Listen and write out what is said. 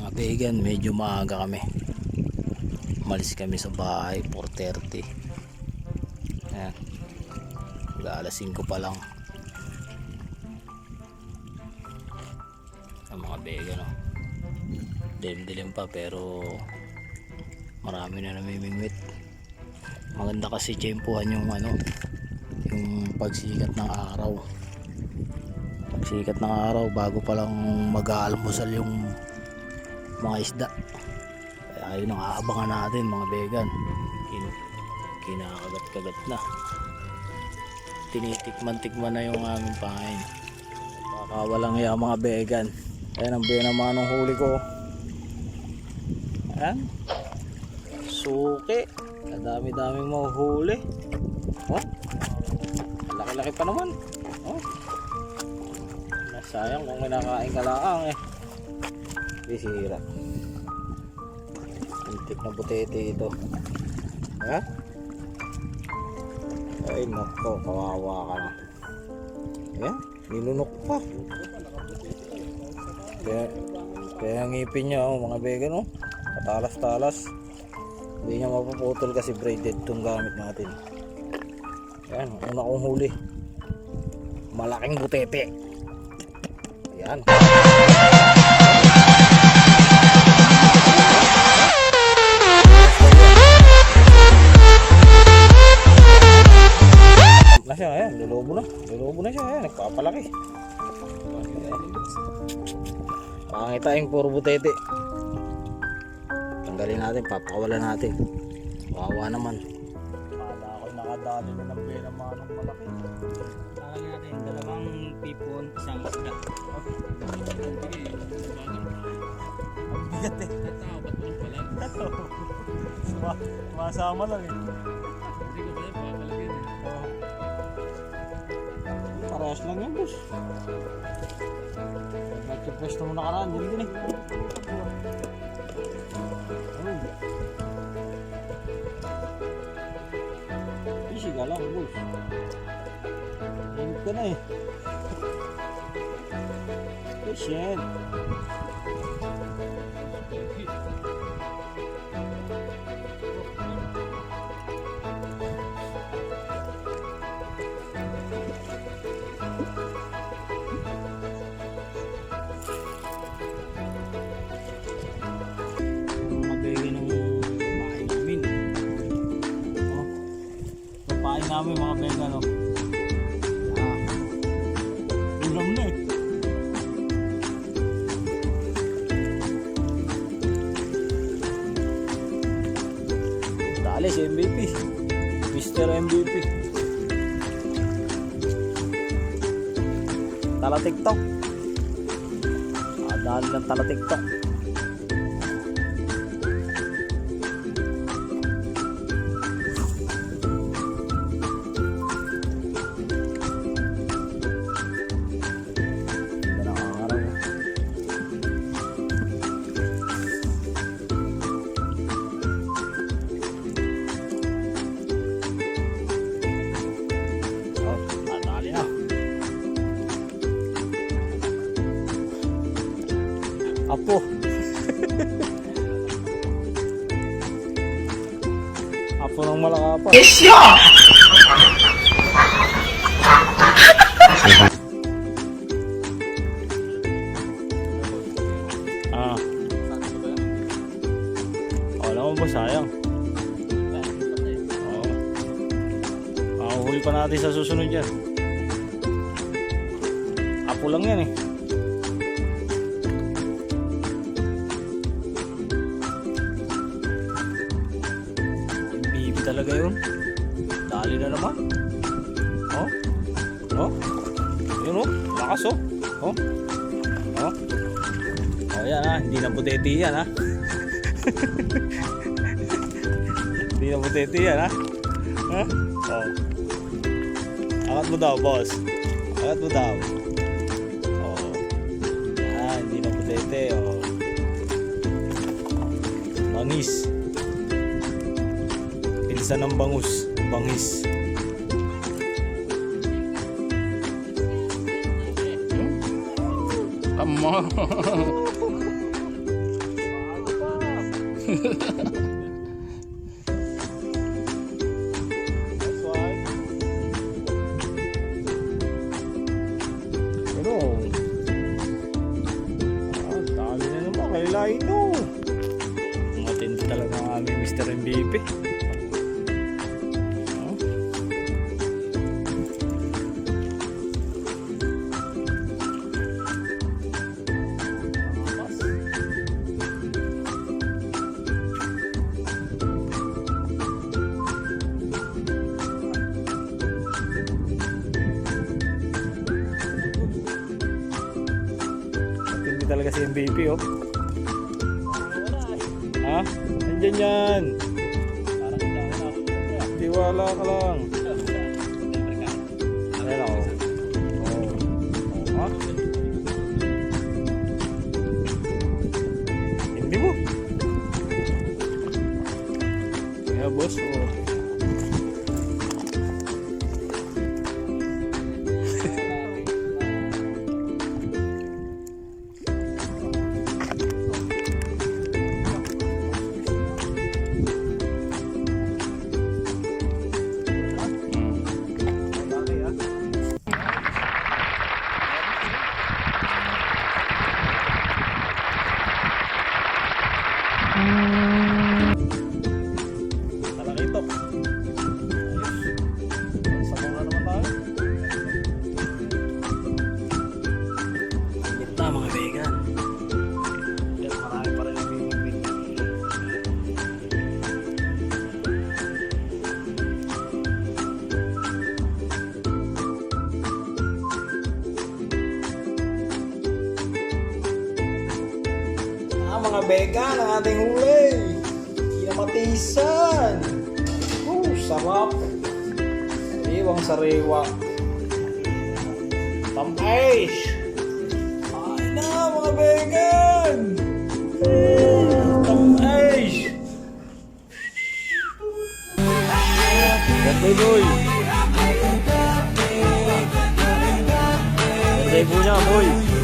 Mga vegan, medyo maaga kami. Umalis kami sa bahay 4:30. Ayan, alas 5 pa lang. Ang mga vegan, no? Dilim-dilim pa pero marami na namimingwit. Maganda kasi tiyempuhan yung yung pagsikat ng araw. Pagsikat ng araw bago pa lang mag-aalmusal yung mga isda. Kaya yun ang aabangan natin, mga vegan. Kinakagat-kagat na. Tinitikman-tikman na yung aming pain. Baka walang iya, mga vegan. Ayan ang naman ng huli ko. Ayan, suki. Dami-daming mahuhuli. Oh, laki-laki pa naman. Oh, sayang kung kinakain ka lang eh. Bisira. Antik na butete ito. Ha? Ay nako, kawawa ka na. Ayan, nilunok pa. Kaya ngipin niya, mga vegan, katalas-talas. Hindi niya mapuputol kasi braided itong gamit natin. Ayan, una kong huli. Malaking butete. Ayan. Na siya, ayan, lulubo na siya, ayan, nagpapalaki. Pangitain puro butete. Tanggalin natin, papakawalan natin. Wawa naman. Kala ko nakadali na ng pera manong malaki. Kala natin dalawang pipon, isang isda. Ang bigat eh. Ba't mo pala? Masama lang eh. Hindi ko pala papalagyan eh. Parehas lang yan, boss. Nagkipwesto mo nakaraan, din eh. Easy ka lang, boss. Ingat ka na eh. Patient. Namin mga vegan, ulam na eh. Dali si MVP, Mr. MVP. Tala TikTok. Dali ng tala TikTok. Apo. Apo ng malakapa. Isyo! Wala mo ba, sayang? Huli pa natin sa susunod yan. Apo lang yan eh. Talaga yun. Dali na naman. Yun lakas yan ha, hindi na butete yan ha. Hindi na butete yan ha. Angat mo daw, boss. Angat mo daw. Yan, hindi na butete. Mangis. Pinsan ng bangis. Tama. That's why. Pero, dami na naman. Kailangan no. Matindi talaga ang aming Mr. MVP. Talaga si MVP oh. Ha? Nandiyan yan. Tiwala ka lang. Ayan ako. Oh. Ha? Hindi mo. Kaya boss oh. Talakito. Ayos. Sabong na naman tayo. Gitna mga vegan. Yes, marami pa rin ang bibig. Mga vegan ang ating huli. Kinamatisan. Sarap. Sariwang sariwa. Tampay. Ay na mga vegan. Tampay. Ganda boy. Ganda po niya boy.